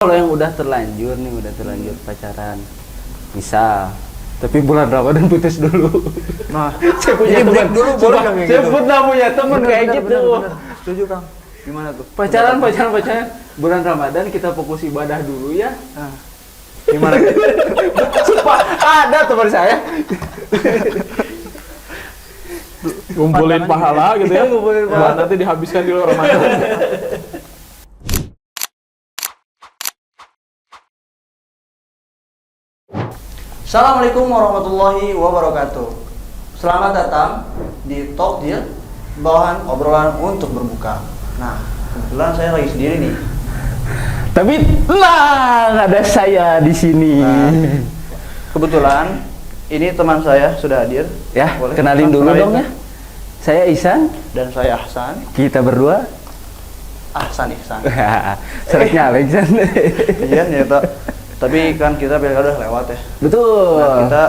Kalau yang udah terlanjur nih, pacaran, misal, tapi bulan Ramadan putus dulu. Nah, Saya punya teman dulu boleh Kang, kayak saya gitu. pernah punya teman kayak gitu. Bener. Setuju Kang. Gimana tuh? Pacaran, bulan Ramadan kita fokus ibadah dulu ya. Nah, gimana? Sumpah, ada teman saya. Ngumpulin pahala gitu ya. Ngumpulin Buat pahala. nanti dihabiskan di luar Ramadan. Assalamualaikum warahmatullahi wabarakatuh. Selamat datang di Talk Deal, bawahan obrolan untuk berbuka. Nah, kebetulan saya lagi sendiri nih. Tapi lah ada saya di sini. Nah, kebetulan ini teman saya sudah hadir. Ya, Boleh kenalin kita dulu kenalin, dong ya. Kang? Saya Ihsan, Dan saya Ahsan. kita berdua. Ahsan Ihsan. Seretnya Alexan. Iya, nyata. Tapi kan kita pilkada udah lewat ya. Betul. Nah, kita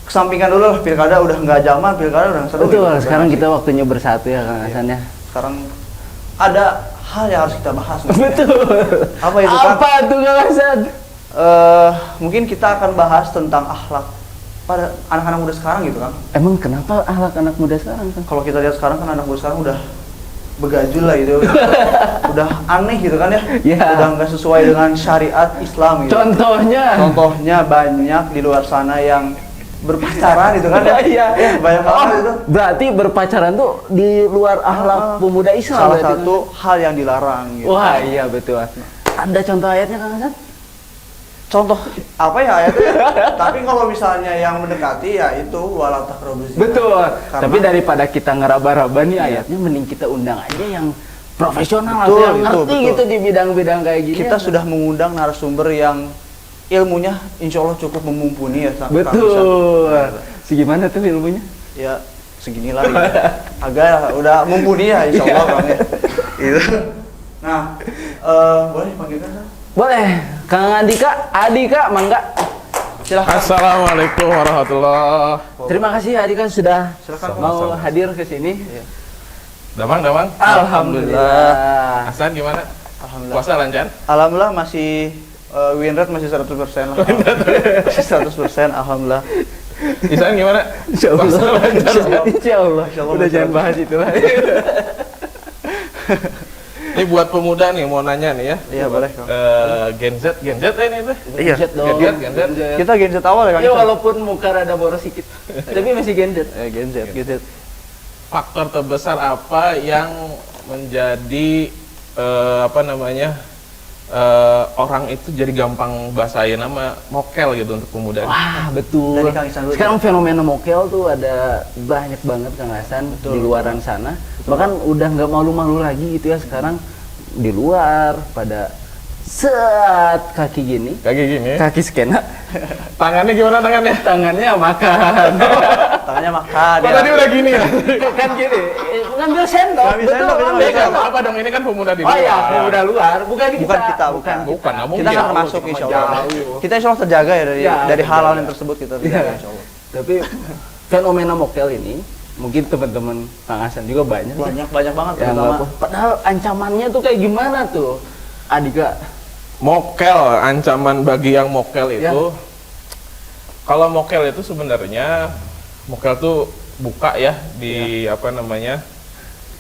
kesampingkan dulu lah, pilkada udah nggak zaman, pilkada udah seru. Betul, gitu. sekarang Udah kita asik. waktunya bersatu ya Kang Hasan ya. Sekarang ada hal yang harus kita bahas. mungkin. Betul. Apa itu Kang? Apa tuh Kang Hasan? Mungkin kita akan bahas tentang akhlak pada anak-anak muda sekarang gitu kan. Emang kenapa akhlak anak muda sekarang Kang? Kalau kita lihat sekarang kan anak muda sekarang udah begajul lah gitu. Udah aneh gitu kan ya. Ya. Udah nggak sesuai dengan syariat Islam gitu. Contohnya banyak di luar sana yang berpacaran gitu kan ya. Iya. Banyak banget itu. Berarti berpacaran tuh di luar akhlak pemuda Islam. Salah berarti, satu hal yang dilarang gitu. Wah, iya betul. Ada contoh ayatnya Kang Hasan? Contoh apa ya ayatnya? Tapi kalau misalnya yang mendekati ya itu wala taqrabuz zina. Betul. Karena- Tapi daripada kita ngeraba-raba nih Iya. ayatnya, mending kita undang aja yang profesional Betul, atau yang itu, ngerti betul. gitu di bidang-bidang kayak gini. Kita ya. sudah mengundang narasumber yang ilmunya insya Allah cukup mumpuni ya. Kang Betul. Ihsan. Segimana tuh ilmunya? Ya seginilah ya. Agak udah mumpuni ya insya Allah Kang ya. Itu. Nah, boleh dipanggilkan Kang? Boleh. Kang Adika, mangga. Silahkan. Assalamualaikum warahmatullahi. Terima kasih Adika sudah Silakan. mau Sama-sama. hadir ke sini. Iya. Damang. Alhamdulillah. Hasan gimana? Alhamdulillah. Puasa lancar? Alhamdulillah masih win rate masih 100% lah. Masih 100%, alhamdulillah. Ihsan gimana? Insyaallah. Puasa lancar? Insyaallah. Insyaallah Udah lancar. jangan bahas itu lah. Ini buat pemuda nih mau nanya nih ya. Iya, boleh, Kang. Gen Z ini tuh. Iya. Gen Z dong. Gen Z. Kita Gen Z awal ya Kang. Ya walaupun muka rada boros sedikit, tapi masih Gen Z. Gen Z, Gen Z. Faktor terbesar apa yang menjadi orang itu jadi gampang bahasain nama mokel gitu untuk pemuda? Wah, betul. Dari Kang Ihsan dulu. Sekarang fenomena mokel tuh ada banyak banget Kang Hasan di luaran sana. Bahkan udah nggak malu-malu lagi gitu ya sekarang di luar pada set kaki gini, Kayak gini. kaki skena, Tangannya gimana tangannya? tangannya makan. Tangannya makan Oh, ya. tadi udah gini ya? Kan gini, ngambil sendok. Ngambil Betul, sendok, ngambil iya, Nggak sendok. apa-apa dong, ini kan pemuda di Oh luar. iya, udah luar, bukan kita. Bukan kita, bukan. Bukan, nggak mungkin. Kita akan Jauh, masuk kita insya mah Allah. jauh. Kita insya Allah terjaga ya dari Ya, dari hal-hal terjaga. yang tersebut kita Iya. terjaga insya Allah. Tapi fenomena mokel ini mungkin teman-teman Kang Hasan juga banyak. Banyak banget yang terutama. apa. Padahal ancamannya tuh kayak gimana tuh? Adika. Mokel, ancaman bagi yang mokel Ya. itu, kalau mokel itu sebenarnya mokel tuh buka ya di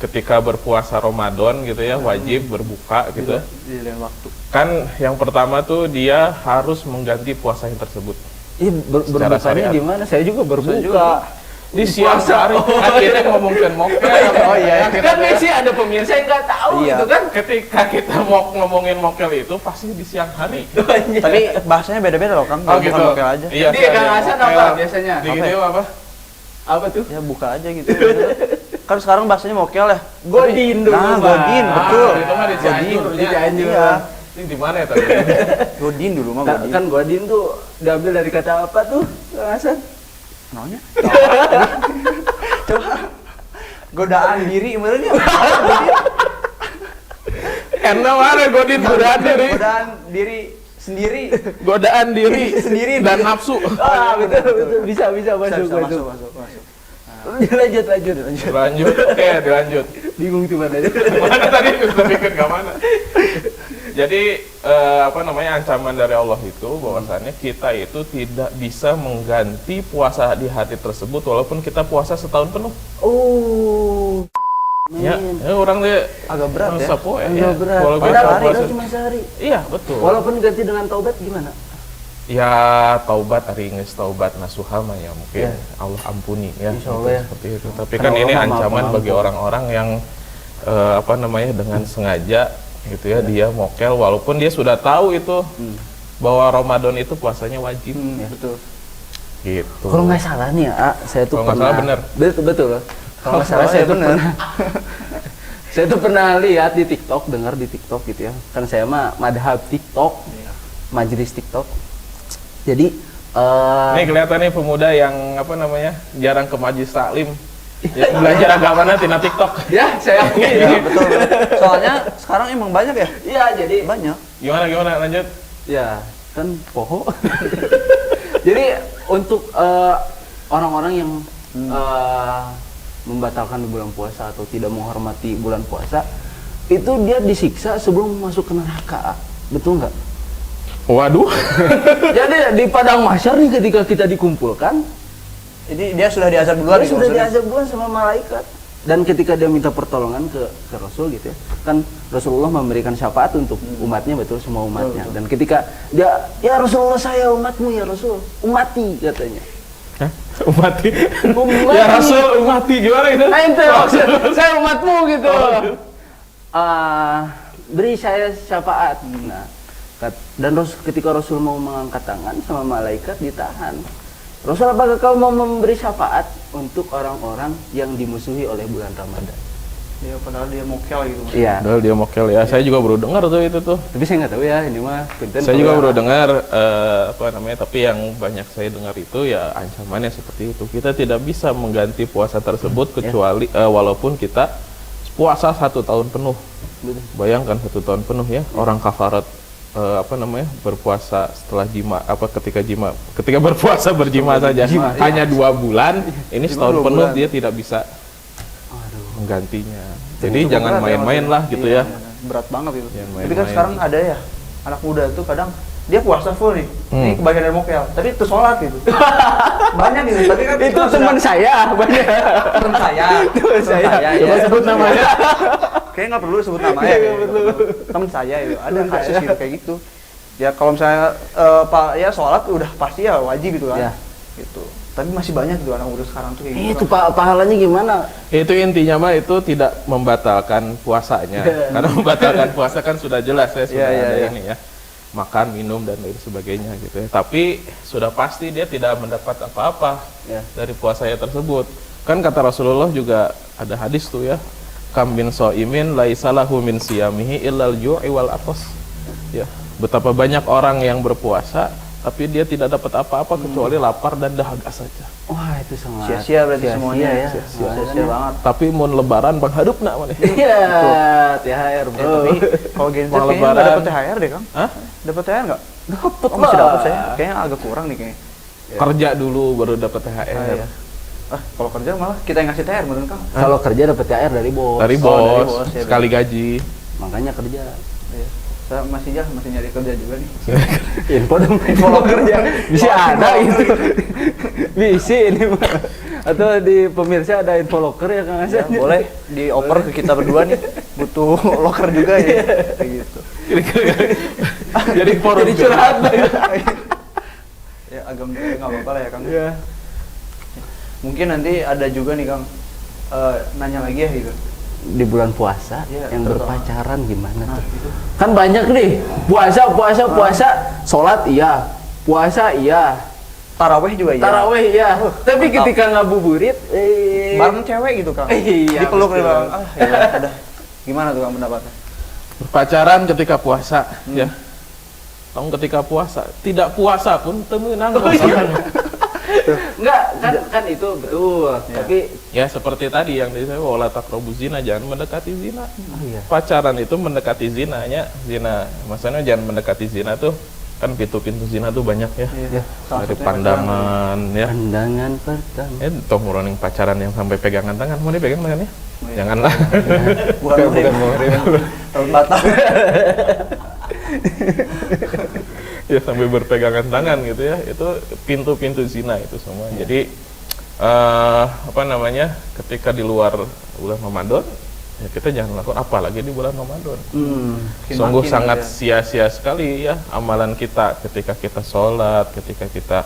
ketika berpuasa Ramadan gitu ya, wajib berbuka gitu. Di lain waktu. Kan yang pertama tuh dia harus mengganti puasanya tersebut. Ih, Secara berbukanya syariat. gimana? Saya juga berbuka. Saya juga. Di siang Puasa. hari kan kita ngomongin mokel. Oh iya. Kita Kan sih ada pemirsa yang nggak tahu Iya. gitu kan? ketika kita mau ngomongin mokel itu pasti di siang hari. Tapi bahasanya beda-beda loh Kang. Oh Bukan gitu. mokel aja. Iya. Dia Kang Hasan apa biasanya? Di gitu apa? Apa tuh? Ya buka aja gitu. Kan sekarang bahasanya mokel ya. Godin dulu. Nah, Bang. godin, Ah, betul. itu mah di Cianjur. Di Cianjur. Iya. Ini di mana ya tadi? Godin dulu mah godin. Kan godin tuh diambil dari kata apa tuh, Kang Hasan? Namanya? Coba. Godaan diri benernya. Enak mana godin godaan diri, Godaan diri sendiri. godaan diri Sendiri. dan nafsu. Ah, betul. Bisa Bisa, masuk. masuk. Lanjut. Lanjut, oke dilanjut. Bingung tuh mana. Mana tadi kita pikir ke mana? Jadi apa namanya, ancaman dari Allah itu bahwasannya kita itu tidak bisa mengganti puasa di hari tersebut walaupun kita puasa setahun penuh. Oh. Ya, orang dia Agak berat ya. sapoe, Agak berat. Walaupun Padahal kita puasa. cuma sehari. Iya, betul. Walaupun ganti dengan taubat gimana? Ya taubat hari ini taubat nasuha mah ya mungkin Ya. Allah ampuni ya, Insya Allah ya. seperti itu. Tapi Karena kan ini Allah Maha ancaman Pengampun. bagi orang-orang yang apa namanya dengan sengaja gitu ya, dia mokel walaupun dia sudah tahu itu bahwa Ramadan itu puasanya wajib Betul. gitu. Kalau nggak salah nih ya, saya tuh Kalau nggak pernah. salah bener. Betul betul. Kalau nggak salah Oh, saya ya tuh bener. pernah. Saya tuh pernah lihat di TikTok, dengar di TikTok gitu ya. Kan saya mah madhab TikTok, majelis TikTok. Jadi Ini kelihatan nih pemuda yang apa namanya jarang ke majlis taklim. Ya, belajar agamanya tina TikTok. ya saya akui. Iya, betul. Soalnya sekarang emang banyak ya? Iya, jadi Banyak. Gimana lanjut? ya kan poho. Jadi untuk orang-orang yang membatalkan bulan puasa atau tidak menghormati bulan puasa, itu dia disiksa sebelum masuk ke neraka. Betul nggak? Waduh. Jadi di padang mahsyar nih ketika kita dikumpulkan, Jadi dia sudah diazab duluan dia gitu sudah maksudnya? diazab duluan sama malaikat. Dan ketika dia minta pertolongan ke Rasul gitu ya, kan Rasulullah memberikan syafaat untuk umatnya, betul, semua umatnya. Dan ketika dia, ya Rasulullah saya umatmu ya Rasul, umati katanya. Hah? Umati. Umati. Ya Rasul umati gimana itu? Nah itu maksud, saya umatmu gitu. Beri saya syafaat. Nah, dan ketika Rasul mau mengangkat tangan sama malaikat ditahan. Rasul, apakah kau mau memberi syafaat untuk orang-orang yang dimusuhi oleh bulan Ramadan? Dia padahal dia mokel gitu. Iya. Padahal dia mokel ya. Saya juga baru dengar tuh itu tuh. Tapi saya nggak tahu ya, ini mah punten Saya juga kalau- baru dengar apa namanya, tapi yang banyak saya dengar itu ya ancamannya seperti itu. Kita tidak bisa mengganti puasa tersebut kecuali walaupun kita puasa 1 tahun penuh. Betul. Bayangkan 1 tahun penuh ya, orang kafarat apa namanya, berpuasa setelah jima, ketika berpuasa berjima saja hanya 2 bulan, ini setahun 2 penuh bulan. dia tidak bisa menggantinya. Jadi Cukup jangan berat ya, main-main Mas, lah gitu ya. Berat banget itu. Jangan Tapi kan main-main. sekarang ada ya anak muda tuh kadang dia puasa full nih. Ini Hmm. kebagian dari mokel, tapi itu sholat gitu. Banyak gitu. Tapi kan Itu teman saya banyak. teman saya. Teman saya. Coba ya. sebut namanya. Kayaknya nggak perlu sebut namanya. Teman saya itu ada kasus gitu kayak gitu. Ya kalau misalnya Pak ya sholat udah pasti ya wajib gitu kan. Ya. Gitu. Tapi masih banyak tuh anak muda sekarang tuh kayak gitu. Itu pahalanya gimana? Itu intinya mah itu tidak membatalkan puasanya. Karena membatalkan puasa kan sudah jelas ya, sudah Iya, ada iya. ini ya. Makan, minum dan lain sebagainya gitu ya. Tapi sudah pasti dia tidak mendapat apa-apa Ya. dari puasanya tersebut. Kan kata Rasulullah juga ada hadis tuh ya. Kam min shaimin laisa lahu min siyamihi illal ju'i wal atas. Ya, betapa banyak orang yang berpuasa tapi dia tidak dapat apa-apa kecuali lapar dan dahaga saja. Wah, itu sangat Sia-sia berarti sia-sia semuanya ya. Sia-sia banget. Tapi mun lebaran pengharupna mana? Iya, THR bro. Tapi kalau Gen Z Mau kayaknya nggak lebaran. dapet THR deh Kang. Hah? Dapat THR nggak? Dapet Oh, masih lah. dapat saya. Kayaknya agak kurang nih kayaknya. Kerja dulu baru dapat THR. Ah, iya. Kalau kerja malah kita yang ngasih THR menurut Kang. Kalau kerja dapat THR dari bos. Dari Oh, bos, dari bos, ya, sekali gaji. Makanya kerja. Iya. Saya masih nyari kerja juga nih. Info dong, info kerja. Bisa ada itu. Bisa ini mah. Atau di pemirsa ada info locker ya Kang Ya, Hasan? boleh dioper ke kita berdua nih. Butuh locker juga ya. Kayak gitu. Jadi forum Jadi curhat. Ya agak nggak apa-apa lah ya Kang. Iya. Mungkin nanti ada juga nih Kang nanya lagi ya gitu. Di bulan puasa Iya, yang terutama. berpacaran gimana Nah, tuh? gitu. Kan banyak nih. Puasa, sholat iya. Puasa iya. Taraweh juga ya. Taraweh iya. Tapi mantap. ketika ngabuburit Bareng cewek gitu Kang. Iya, Dipeluk nih betul. Bang. Ah, ya udah. Gimana tuh Kang pendapatnya? Berpacaran ketika puasa, ya. Kamu ketika puasa, tidak puasa pun temenang. enggak kan itu betul. Tapi Ya seperti tadi yang tadi saya wala taqrabu zina, jangan mendekati zina. iya. Pacaran itu mendekati zinanya, zina. Maksudnya jangan mendekati zina tuh kan pintu-pintu zina tuh banyak ya. Ya. Salah Dari satunya pandangan ya. Pandangan pertama. Toh muroning pacaran yang sampai pegangan tangan, mau dipegang tangannya? Oh, iya. Janganlah. Bukan Bukan muhrim. Batal. Ya sambil berpegangan tangan gitu ya, itu pintu-pintu zina itu semua. Jadi apa namanya, ketika di luar bulan Ramadan ya kita jangan lakukan, apalagi di bulan Ramadan. Sungguh sangat sia-sia sekali ya amalan kita ketika kita sholat, ketika kita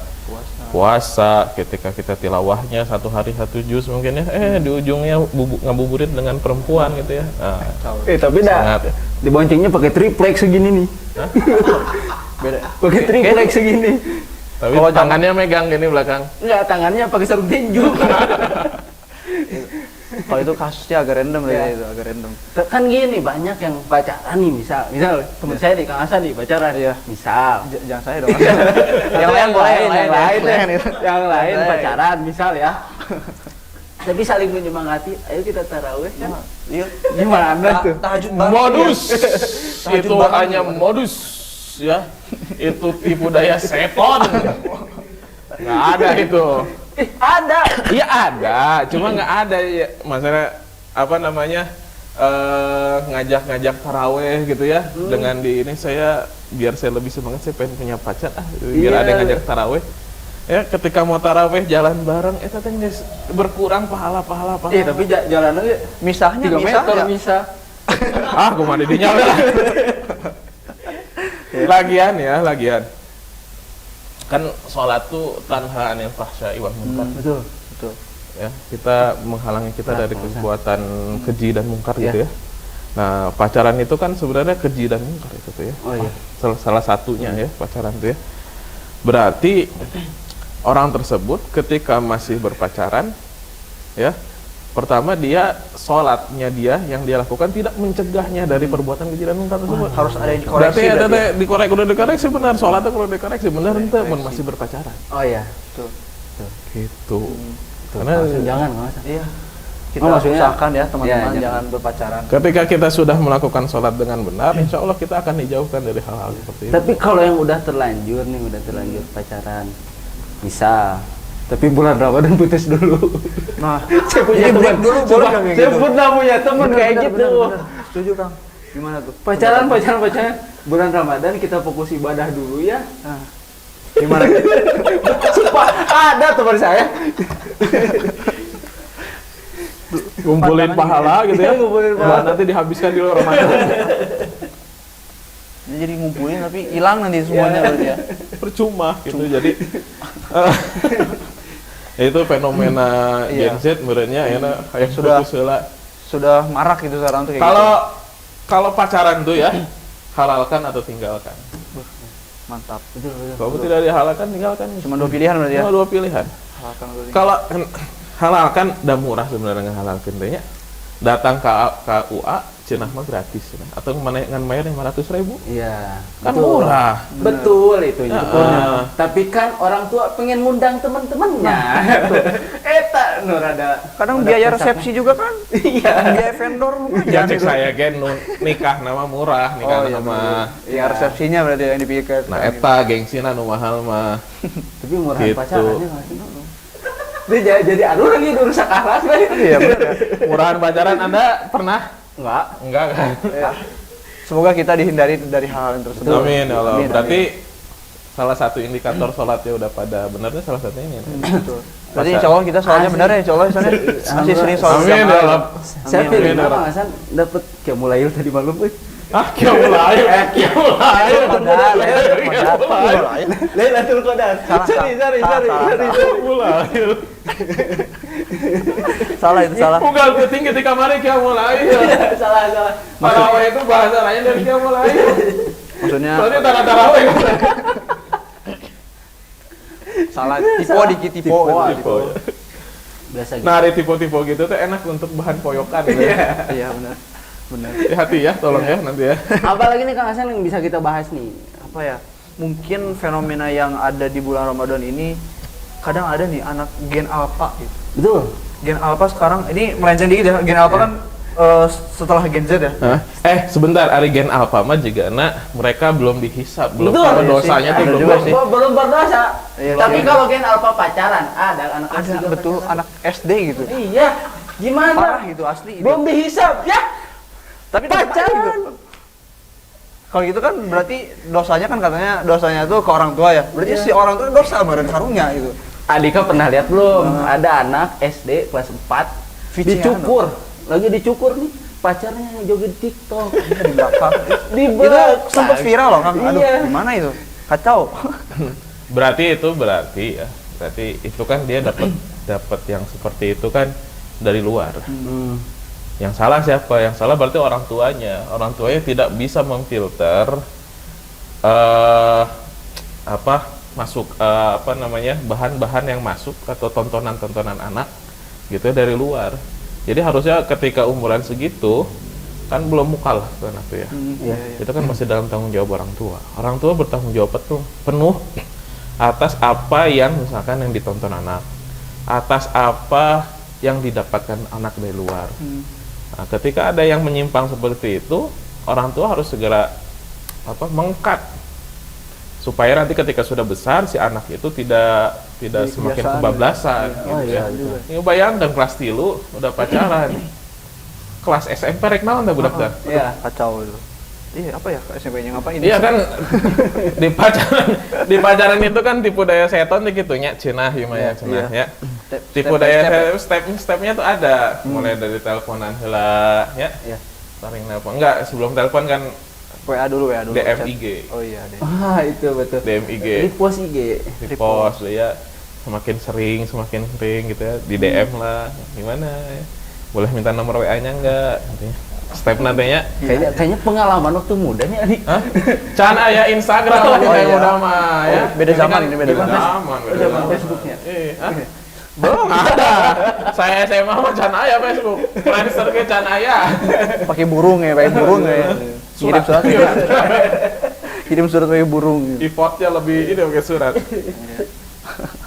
puasa, ketika kita tilawahnya satu hari satu juz mungkin ya, di ujungnya ngabuburit dengan perempuan gitu ya. Nah, Tapi sangat, ya. diboncengnya pakai triplex segini nih. Beda. Pakai triplex segini. Tapi Kalau tangannya megang gini belakang. Enggak, tangannya pakai sarung tinju. Kalau itu kasusnya agak random Ya. itu agak random. Kan gini, banyak yang pacaran nih, misal teman saya nih, Kang Hasan nih pacaran. Iya. Misal. Jangan saya dong. yang lain boleh, yang lain Boleh. pacaran misal ya. Tapi saling menyemangati, ayo kita tarawih. Iya. Gimana tuh? Tahajud bareng. Modus Tahajud itu bareng. hanya modus ya, itu tipu daya seton. Nggak ada itu. Ada. Iya ada, cuma nggak ada ya, masalah apa namanya, ngajak-ngajak taraweh gitu ya. Dengan di ini saya, biar saya lebih semangat, saya pengen punya pacar biar Iya. ada yang ngajak taraweh ya. Ketika mau taraweh jalan bareng, itu teh berkurang pahala. Tapi jalannya Misahnya 3 meter ya. misah. Aku mah didinya lah. Lagian kan sholat tuh tanha anil fahsya'i wal munkar. Betul. Ya, kita menghalangi kita dari perbuatan keji dan mungkar gitu ya. Nah, pacaran itu kan sebenarnya keji dan mungkar itu tuh ya. Oh iya. Salah satunya ya, pacaran tuh ya. Berarti orang tersebut ketika masih berpacaran ya, pertama dia sholatnya dia yang dia lakukan tidak mencegahnya dari perbuatan keji dan mungkar tersebut. Harus ada yang Berarti dikoreksi. ada dikoreksi benar, sholatnya kalau dikoreksi benar ente masih berpacaran. Oh iya. Tuh. Gitu. Karena Karena jangan, Kang Hasan. Iya. Kita Oh, maksudnya- usahakan ya teman-teman Iya, jangan berpacaran. ketika kita sudah melakukan sholat dengan benar, insya Allah kita akan dijauhkan dari hal-hal seperti itu. Tapi kalau yang udah terlanjur pacaran, misal, tapi bulan Ramadan putus dulu. Nah, Saya punya jadi break teman. dulu boleh nggak kayak Saya gitu? pernah punya teman kayak gitu. Setuju Kang. Gimana tuh? Pacaran. Bulan Ramadan kita fokus ibadah dulu ya. Nah, gimana? Sumpah, ada teman saya. Ngumpulin pahala gitu ya. Ngumpulin Nah, pahala. nanti dihabiskan di luar Ramadan. Jadi ngumpulin tapi hilang nanti semuanya berarti ya. Percuma gitu. Jadi itu fenomena Iya. Gen Z menurutnya ya, yang Sudah. putus heula. Sudah marak gitu sekarang tuh kayak Kalau pacaran tuh ya, halalkan atau tinggalkan. gitu. Mantap. Kalau tidak dihalalkan, tinggalkan. Cuma 2 pilihan berarti ya. Cuma 2 pilihan. Halalkan atau tinggalkan. Kalau halalkan udah murah sebenarnya halalkan teh nya. Datang ke KUA cenah mah gratis cenah. Atau mana ngan bayar 500.000. Iya. Kan betul. murah. Betul itu. Ya, Tapi kan orang tua pengen ngundang teman-temannya. Eta nur ada. Kadang ada biaya pusatnya. resepsi juga kan? Iya. Biaya vendor lumayan. Ya cek gitu. saya gen nikah nama murah, nikah Oh iya, nama. Ya resepsinya berarti yang dipikir. Nah eta gengsina nu mahal mah. Tapi murah Gitu. pacarannya nggak sih? Dia jadi aduh lagi rusak akhlak lagi. Iya benar ya. Murahan pacaran Anda pernah? Enggak. Enggak kan? Ya. Semoga kita dihindari dari hal yang tersebut. Amin ya Allah. Amin, Berarti salah satu indikator sholatnya udah pada benernya salah satunya ini. Betul. Berarti insya Allah kita sholatnya benar ya, insya Allah sana masih sering sholat Amin ya jamaah. Allah. Saya Amin, pilih amin, nama amin. Hasan dapat Qiyamulail tadi malam euy. Ah, kiamulail. Lailatul Qadar. Sorry. Kiamulail. Salah itu salah. Bukan penting ketika mari kiamulail. Salah. Tarawih itu bahasa lain dari kiamulail. Maksudnya Soalnya tarawih. salah tipe dikit tipe. Tipe. Biasa gitu. Nah, ada tipe-tipe gitu tuh enak untuk bahan poyokan ya. Iya benar. Benar. Hati-hati ya, tolong ya nanti ya. Apalagi nih Kang Hasan yang bisa kita bahas nih. Apa ya? Mungkin fenomena yang ada di bulan Ramadan ini kadang ada nih anak gen alpha gitu. Betul. Gen alpha sekarang ini melenceng dikit ya. Gen alpha kan setelah Gen Z ya. Hah? Sebentar, ari gen alpha mah juga mereka belum dihisap, belum Betul, kalau iya dosanya sih, tuh ada belum. juga sih. Belum berdosa. Iya, Tapi iya. kalau gen alpha pacaran, ada anak Ada kecil betul pacaran. anak SD gitu. Iya. Gimana? Parah gitu asli. Belum dihisap ya. Tapi tetap aja pacaran. gitu. Kalau gitu kan berarti dosanya kan katanya dosanya tuh ke orang tua ya. Berarti si orang tua dosa meren karunya gitu. Adika pernah lihat belum? Ada anak SD kelas 4 dicukur. Lagi dicukur nih, pacarnya yang joget TikTok. Di belakang. Di Itu belakang. sempat viral loh, Kang. Aduh, Iya. gimana itu? Kacau. Berarti ya. Berarti itu kan dia dapat yang seperti itu kan dari luar. Yang salah siapa? Yang salah berarti orang tuanya. Orang tuanya tidak bisa memfilter bahan-bahan yang masuk atau tontonan-tontonan anak gitu dari luar. Jadi harusnya ketika umuran segitu kan belum mukallaf kan itu ya. Iya. Itu kan masih dalam tanggung jawab orang tua. Orang tua bertanggung jawab penuh atas apa yang misalkan yang ditonton anak, atas apa yang didapatkan anak dari luar. Nah, ketika ada yang menyimpang seperti itu, orang tua harus segera mengkat supaya nanti ketika sudah besar si anak itu tidak semakin kebablasan gitu ya. Ini bayangkan kelas 3 udah pacaran. Kelas SMP rek naon dah budak teh. Iya. Kacau itu. Iya, apa ya SMP-nya ngapain? Iya kan di pacaran itu kan tipu daya setan gitu nya cenah gimana cenah ya. Tipu daya step-stepnya tuh ada. Mulai dari teleponan heula ya. Iya. Saring nelpon. Enggak, sebelum telepon kan WA dulu. DM IG. Oh iya, deh. Itu betul. DM IG. Repost IG. Repost ya. Semakin sering gitu ya. Di DM lah. Gimana ya. Boleh minta nomor WA-nya enggak? Nantinya. Step nantinya. Kayaknya pengalaman waktu muda nih Adik. Hah? Can aya Instagram lagi kayak iya. udah mah ya. Beda Ini zaman kan ini, beda zaman. Zaman Facebooknya. Belum ada. Saya SMA mah can aya Facebook. Friendster ke can aya. Pakai burung ya. Kirim surat. Kirim surat pakai burung. Defaultnya lebih ini pakai surat.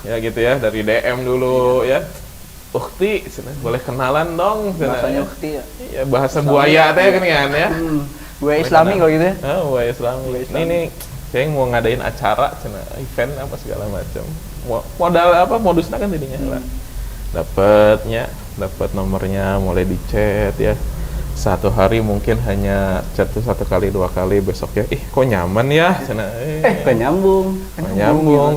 Ya gitu ya, dari DM dulu ya. Ukti, boleh kenalan dong. Bahasanya ukti ya. Iya, bahasa buaya teh kan ya. Gue Islami kalau gitu ya. Oh, buaya Islami. Ini saya mau ngadain acara, event apa segala macam. Modal modusnya kan jadinya lah. Dapat nomornya, mulai di chat ya. Satu hari mungkin hanya chat tuh 1 kali 2 kali, besoknya kok nyaman ya, Kok nyambung.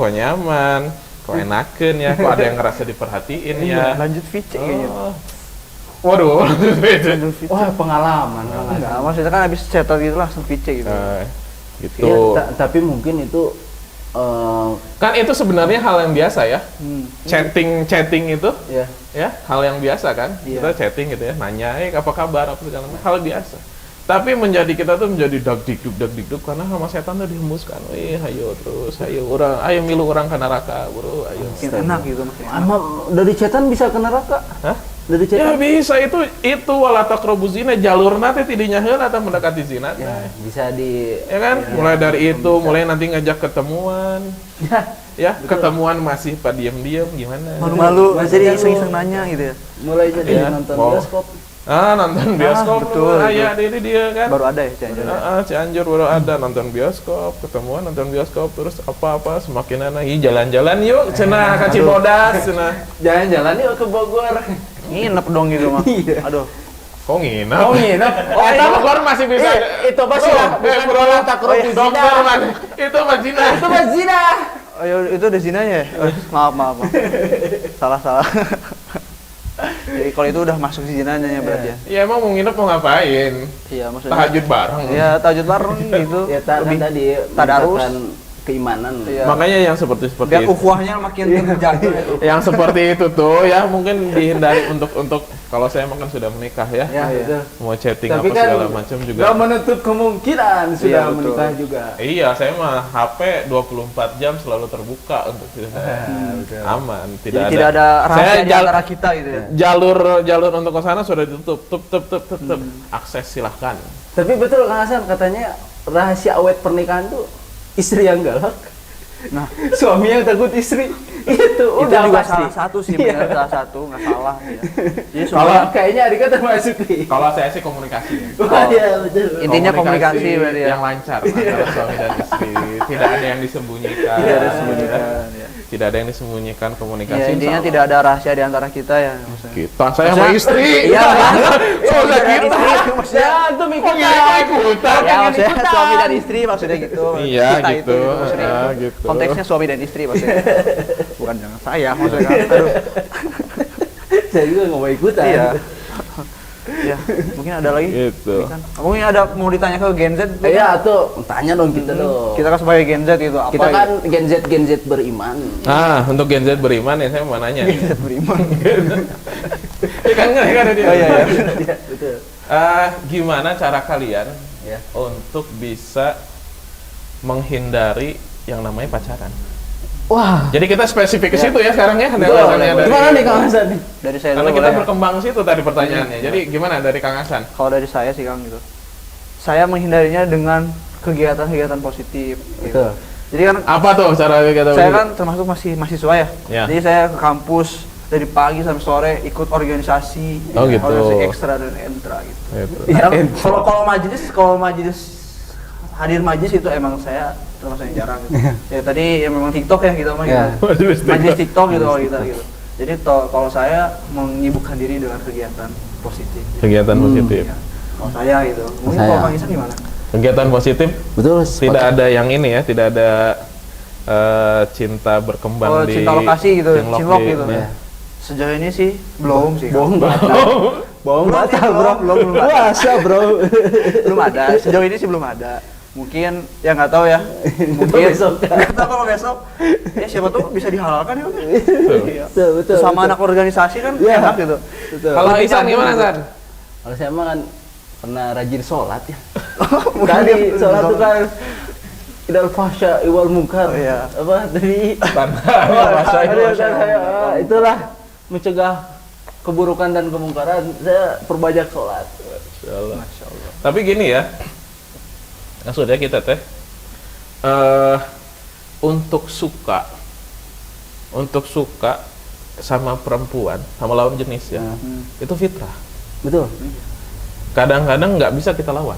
kok nyaman. Kok enaken ya, kok ada yang ngerasa diperhatiin ya. Lanjut VC kayaknya. Waduh, Wah, pengalaman. Enggak, maksudnya kan habis chat gitu langsung VC gitu. gitu. Iya, tapi mungkin itu Kan itu sebenarnya hal yang biasa ya. Chatting itu ya. ya hal yang biasa kan. Iya. Kita chatting gitu ya, nanya apa kabar apa segala macam, hal biasa. Tapi kita tuh menjadi dag dikduk karena sama setan tuh dihembuskan. Ayo milu orang ke neraka, bro. Ayo. Makin enak gitu makin enak. Ama dari chatan bisa ke neraka? Hah? Dari Ya chatan? bisa itu wala taqrabu zina, jalurna teh tidinya heula atau mendekati zina teh. Ya, bisa di Ya kan? Mulai dari itu, mulai nanti ngajak ketemuan. Ya, ketemuan masih diam-diam gimana? Malu-malu, Masih jadi malu. iseng-iseng nanya gitu ya. mulai jadi Iya, nonton mau. bioskop. Nonton bioskop betul, aya dia kan. Baru ada ya Cianjur. Cianjur baru ada nonton bioskop, ketemuan nonton bioskop, terus apa-apa semakin enak. Jalan-jalan yuk, cenah ka Cibodas, cenah. Jalan-jalan yuk ke Bogor. Nginep dong gitu mah. Iya. Aduh. Kok nginep? Oh, nginep. Eta Bogor masih bisa. Itu pasti lah, bukan bro, wala taqrabu zina. dokter man. Itu mah zina. Itu mah zina. Ayo itu ada zinanya ya? Maaf. Salah. Jadi kalau itu udah masuk di zinanya ya berarti ya. Ya emang mau nginep mau ngapain? Iya maksudnya. Tahajud bareng. Iya, tahajud bareng gitu. Ya kan tadi tadarus. meningkatkan keimanan. Iya. Makanya yang seperti Biar itu. ukhuwahnya makin terjaga itu. Yang seperti itu tuh ya mungkin dihindari untuk kalau saya makan sudah menikah ya. Ya, betul. Mau chatting Tapi apa kan segala macam juga. nggak menutup kemungkinan sudah Iya, betul. menikah juga. Iya, saya mah HP 24 jam selalu terbuka untuk betul. aman, Jadi tidak ada rahasia Saya di antara kita gitu ya. jalur untuk ke sana sudah ditutup. Tup. Akses silahkan. Tapi betul Kang Hasan katanya rahasia awet pernikahan tuh istri yang galak. Nah, Suami yang takut istri itu itu udah juga pasti. salah satu sih, Iya. benar salah satu, nggak salah ya. Jadi Kalau sebenarnya kayaknya Adika termasuk nih. Kalau saya sih komunikasi. Wah, iya betul. Intinya komunikasi berarti ya. yang lancar antara suami dan istri. Tidak ada yang disembunyikan. tidak ada sembunyikan ya. tidak ada yang disembunyikan komunikasi. Ya, intinya insya tidak ada rahasia di antara kita ya maksudnya. kita saya sama istri. Iya, Oh, udah kita. maksudnya. Ya, itu Kok kita ikutan? Ya maksudnya suami dan istri maksudnya gitu. Iya, Kita gitu. itu maksudnya. Gitu. Konteksnya suami dan istri maksudnya. Bukan jangan saya maksudnya kan. Aduh. Saya juga nggak mau ikutan. Iya. Ya, mungkin ada lagi. Gitu. Kan? Mungkin ada mau ditanya ke Gen Z. Iya tuh, tanya dong kita dong. Kita kan sebagai Gen Z itu apa? Kita kan gitu? Gen Z beriman. Untuk Gen Z beriman ya saya mau nanya. Gen Z beriman. Ya kan ada dia. Oh iya ya. Iya, betul. Gimana cara kalian Ya. untuk bisa menghindari yang namanya pacaran? Wah, Jadi kita spesifik ke Ya. situ ya sekarang ya. Ada betul. alasannya dari- Gimana nih Kang Hasan nih? Dari saya Karena dulu kita boleh ya? berkembang situ tadi pertanyaannya. Jadi gimana dari Kang Hasan? Kalau dari saya sih Kang gitu. Saya menghindarinya dengan kegiatan-kegiatan positif. Gitu. Betul. Jadi kan Apa tuh cara kita? saya kan termasuk masih mahasiswa ya. Ya. Jadi saya ke kampus dari pagi sampai sore ikut organisasi, Oh, gitu. organisasi ekstra dan entra gitu. Gitu. Ya, Karena kalau majelis hadir majelis itu emang saya termasuk yang jarang gitu. Ya tadi yang memang TikTok ya kita mah Ya. gitu. Majelis TikTok gitu kalau kita gitu. Jadi kalau saya menyibukkan diri dengan kegiatan positif. Kegiatan positif. Ya. Kalau saya gitu. Mungkin Saya. kalau Bang Isan gimana? Kegiatan positif Betul. tidak ada yang ini ya, tidak ada cinta berkembang Oh, di cinta lokasi gitu, cinlok gitu. Nah. Sejauh ini sih belum sih. Bohong bata. Bohong Belum bata, sih, bro. belum ada. Puasa, bro. Belum ada. Sejauh ini sih belum ada. Mungkin ya nggak tahu ya. Mungkin besok. nggak tahu kalau besok. Ya siapa tuh bisa dihalalkan ya. Iya. Betul, betul. Sama betul. anak organisasi kan Iya. enak gitu. Betul. Kalau Lebih Isan campur gimana gitu. San? Kalau saya mah kan pernah rajin sholat ya. Mungkin Tadi dia- sholat tuh kan idal fahsya iwal munkar. Oh, iya. Apa tadi? Tanpa Oh, rasa tadi itu. kan saya, itulah mencegah keburukan dan kemungkaran. Saya perbanyak sholat. Masya Allah. Tapi gini ya, maksudnya kita teh untuk suka sama perempuan, sama lawan jenis ya, Nah, itu fitrah. betul. Kadang-kadang nggak bisa kita lawan,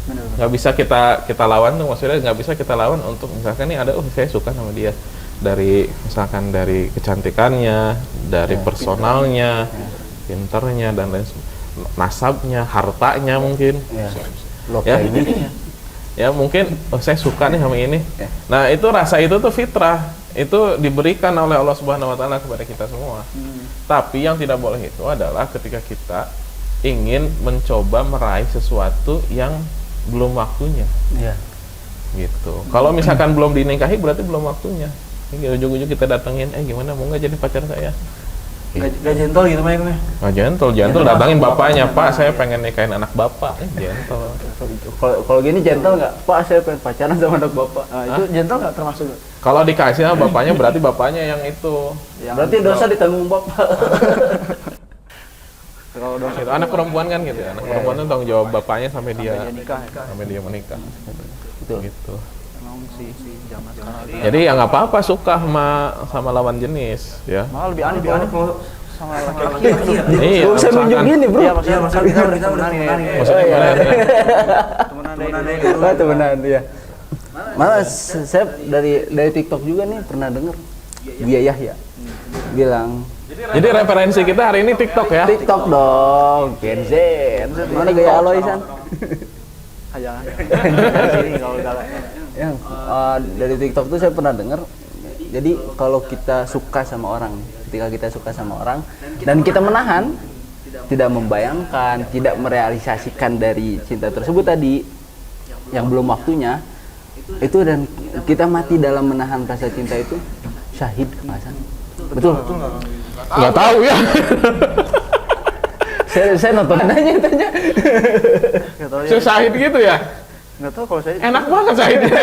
Bener. nggak bisa kita lawan tuh maksudnya nggak bisa kita lawan untuk misalkan nih ada saya suka sama dia dari misalkan dari kecantikannya, dari Ya, personalnya, pinternya dan lain nasabnya, hartanya mungkin. Ya. Lo Ya. kayak ini. Ya mungkin saya suka nih sama ini. Ya. Nah itu rasa itu tuh fitrah, itu diberikan oleh Allah Subhanahu Wa Taala kepada kita semua. Tapi yang tidak boleh itu adalah ketika kita ingin mencoba meraih sesuatu yang belum waktunya, Iya. gitu. Kalau misalkan belum dinikahi berarti belum waktunya. Ini ujung-ujung kita datengin, gimana mau nggak jadi pacar saya? Gak gentle gitu mah ya. Nah, gentle datangin bapaknya, Pak saya pengen nikahin anak bapak, gentle. Kalau gini gentle nggak? Pak, saya pengen pacaran sama anak bapak. Nah, itu gentle nggak termasuk? Kalau dikasih sama bapaknya berarti bapaknya yang itu. Berarti dosa ditanggung bapak. Kalau dosa Gitu. Anak perempuan kan gitu ya. Anak perempuan itu tanggung jawab bapaknya sampai dia nikah ya. sampai dia menikah. Betul. Gitu. Emang sih zaman sekarang. Jadi ya nggak apa-apa suka sama lawan jenis ya. Malah lebih aneh kalau sama laki-laki. Iya. Gak usah nunjuk misalkan- gini, bro. Iya, maksudnya kita udah temenan ya. Maksudnya gimana ya? Temenan dulu. Oh, temenan ya. Malah saya dari TikTok juga nih pernah denger Buya Yahya bilang Jadi referensi kita hari ini TikTok ya. TikTok dong, Gen Z. Mana gaya Aloisan? Jangan. Sini kalau udah Yang dari TikTok tuh saya pernah denger. Jadi kalau kita suka sama orang, ketika kita suka sama orang dan kita menahan, tidak membayangkan, tidak merealisasikan dari cinta tersebut tadi yang belum waktunya, itu dan kita mati dalam menahan rasa cinta itu, syahid kemasan. Betul. Nggak tahu ya. Saya nonton adanya tanya. Enggak tahu ya. Saya syahid gitu ya. Enggak tahu kalau saya. Enak banget syahidnya.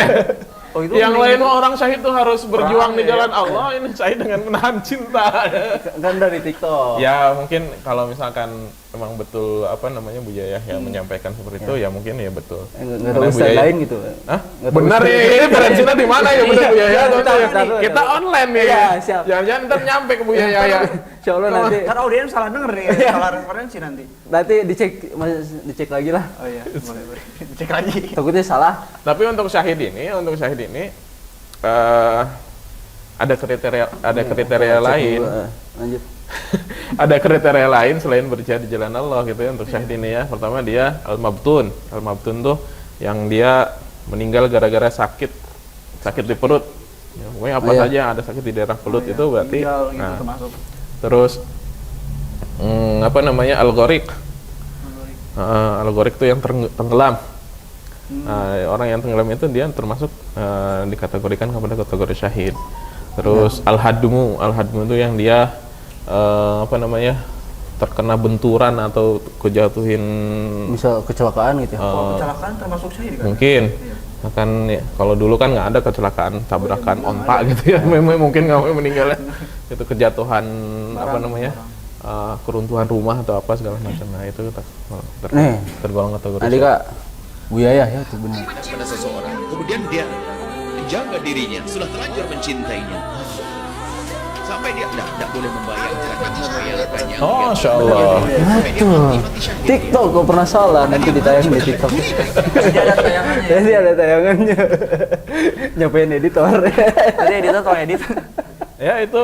Oh, itu Yang lain mending- mah orang syahid tuh harus berjuang di ya. jalan Allah, ini syahid dengan menahan cinta. Kan dari TikTok. Ya mungkin kalau misalkan emang betul apa namanya Buya Yahya menyampaikan seperti itu ya mungkin ya betul. Nggak Karena tahu Buya ustaz Yahya- lain gitu. Hah? Nggak tahu Benar ustaz. nih, ini referensinya di mana ya benar Buya Yahya? Iya, tahu. Kita online nih. Iya, siap. Jangan-jangan ntar nyampe ke Buya Yahya. Insya Allah nanti Kan audiens salah denger nih, salah referensi nanti. dicek lagi lah. Oh iya, boleh. Cek lagi. Takutnya salah. Tapi untuk syahid ini ada kriteria lain. Lanjut. Ada kriteria lain selain berjihad di jalan Allah gitu ya untuk syahid ini ya. Pertama dia al-mabtun. Al-mabtun tuh yang dia meninggal gara-gara sakit di perut. Ya, pokoknya apa saja ada sakit di daerah perut itu berarti. Nah, terus apa namanya al-gharik. Al-gharik tuh yang tenggelam. Orang yang tenggelam itu dia termasuk dikategorikan kepada kategori syahid. Terus al-hadmu itu yang dia apa namanya terkena benturan atau kejatuhin, misal kecelakaan gitu ya. Kecelakaan termasuk syahid kan? Mungkin akan ya, kalau dulu kan nggak ada kecelakaan tabrakan onta gitu ya. Memang mungkin nggak meninggalnya itu kejatuhan apa namanya keruntuhan rumah atau apa segala macam. Nah itu tergolong kategori. Tadi Kak Buya ya itu benar. Pada seseorang, kemudian dia menjaga dirinya, sudah terlanjur mencintainya, sampai dia tidak boleh membayar membayarkannya. Oh, Masya Allah. Betul. TikTok kok pernah salah nanti ditayang di TikTok. Jadi ada tayangannya. Jadi ada tayangannya. Nyobain editor. Tadi editor tolong edit. Ya itu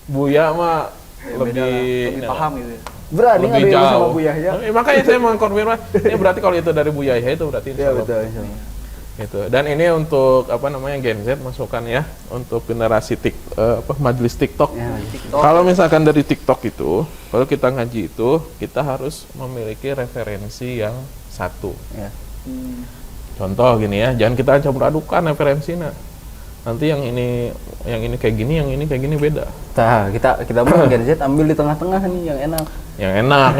Buya mah lebih paham gitu ya. Berani lebih nggak sama jauh. Bu Yahya? Makanya saya mengkonfirmasi. Ini berarti kalau itu dari Bu Yahya itu berarti Iya insya Allah. betul. Insyaallah. Gitu. Dan ini untuk apa namanya Gen Z masukan ya untuk generasi majelis TikTok. Ya. Kalau misalkan dari TikTok itu, kalau kita ngaji itu kita harus memiliki referensi yang satu. Ya. Contoh gini ya, jangan kita campur adukan referensinya. Nanti yang ini kayak gini, yang ini kayak gini beda. Nah, kita mau Gen Z ambil di tengah-tengah nih yang enak. Yang enak.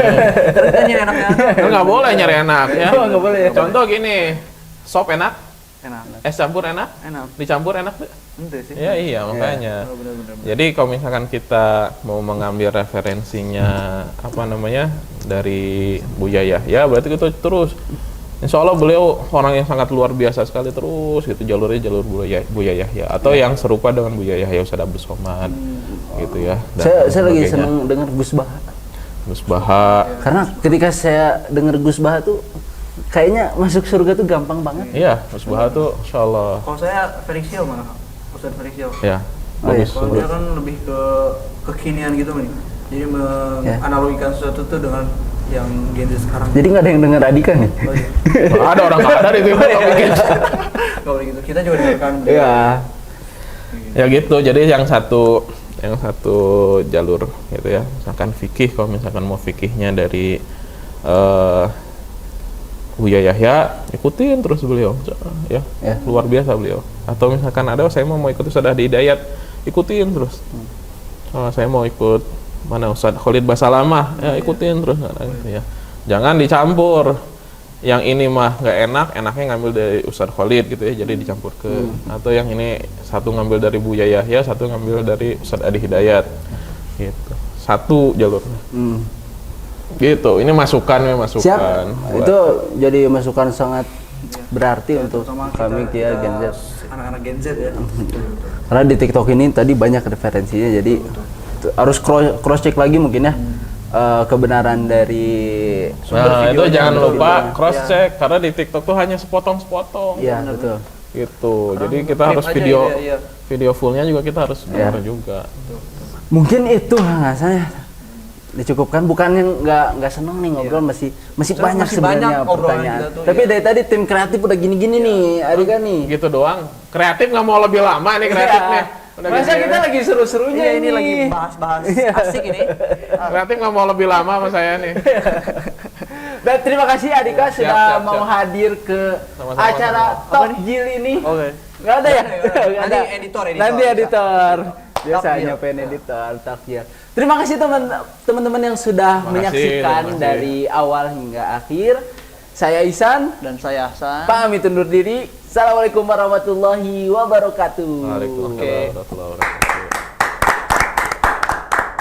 Katanya enaknya. Nggak boleh nyari enak ya. Oh, nggak boleh ya? Contoh gini, sop enak, Enak. es campur enak, Enak. dicampur enak tuh. Ente sih. Ya iya makanya. Oh, benar. Jadi kalau misalkan kita mau mengambil referensinya apa namanya dari Buya Yahya, berarti kita terus. Insya Allah beliau orang yang sangat luar biasa sekali terus gitu jalur Buya Yahya atau yang serupa dengan Buya Yahya Ustaz Abdul Somad gitu ya. Dan Saya lagi sebagainya. seneng dengar Gus Baha. Gus Baha. Karena ketika saya dengar Gus Baha tuh kayaknya masuk surga tuh gampang banget. Iya, Gus Baha tuh Insya Allah. Kalau saya Felix Hill mana? Ustaz Felix Hill. Ya, Oh, iya. bagus. Kalau dia kan lebih ke kekinian gitu nih. Jadi menganalogikan sesuatu tuh dengan yang Gen Z sekarang. Jadi nggak ada yang dengar Adika nih. Oh, iya. Ada orang nggak ada di TV Nggak boleh gitu. Kita juga dengarkan. Iya. Ya gitu. Jadi yang satu jalur gitu ya. Misalkan fikih, kalau misalkan mau fikihnya dari Buya Yahya, ikutin terus beliau ya. Luar biasa beliau. Atau misalkan ada saya mau ikut Ustaz Adi Hidayat, ikutin terus. Saya mau ikut mana Ustaz Khalid Basalamah, ya ikutin terus gitu ya. Jangan dicampur. Yang ini mah nggak enak, enaknya ngambil dari Ustaz Khalid gitu ya, jadi dicampur ke atau yang ini satu ngambil dari Buya Yahya, satu ngambil dari Ustaz Adi Hidayat. Gitu. Satu jalurnya. Gitu. Ini masukan. Siap. Buat- Itu jadi masukan sangat berarti untuk Terutama kami kita Gen Z. anak-anak Gen Z ya. Karena di TikTok ini tadi banyak referensinya, jadi harus cross check lagi mungkin ya kebenaran dari Nah, itu videonya, jangan sumber lupa videonya. cross check karena di TikTok tuh hanya sepotong-sepotong. Iya betul. Gitu. Jadi kita Klip harus aja, video iya. video fullnya juga kita harus dengar juga. Mungkin itu nggak saya dicukupkan, bukannya nggak seneng nih ngobrol, masih Soalnya banyak masih sebenarnya banyak obrolan pertanyaan. kita tuh, Tapi ya. dari tadi tim kreatif udah gini-gini nih, Adika nih. Gitu doang. Kreatif nggak mau lebih lama nih kreatifnya. Udah Masa gini kita ya. lagi seru-serunya Iya, ini lagi bahas-bahas asik ini. Kreatif nggak mau lebih lama sama saya nih. Dan terima kasih Adika sudah siap, mau siap. hadir ke Sama-sama, acara sama-sama. Top Jil ini. Oke. Nggak ada ya? Nggak ada. Nggak ada. Nanti editor. Nanti editor. Biasanya Takjil. pengen editor, takjil. Terima kasih teman-teman yang sudah Terima kasih, menyaksikan terima kasih. dari awal hingga akhir. Saya Ihsan, Dan saya Hasan. pamit undur diri. Assalamualaikum warahmatullahi wabarakatuh. Waalaikumsalam warahmatullahi wabarakatuh.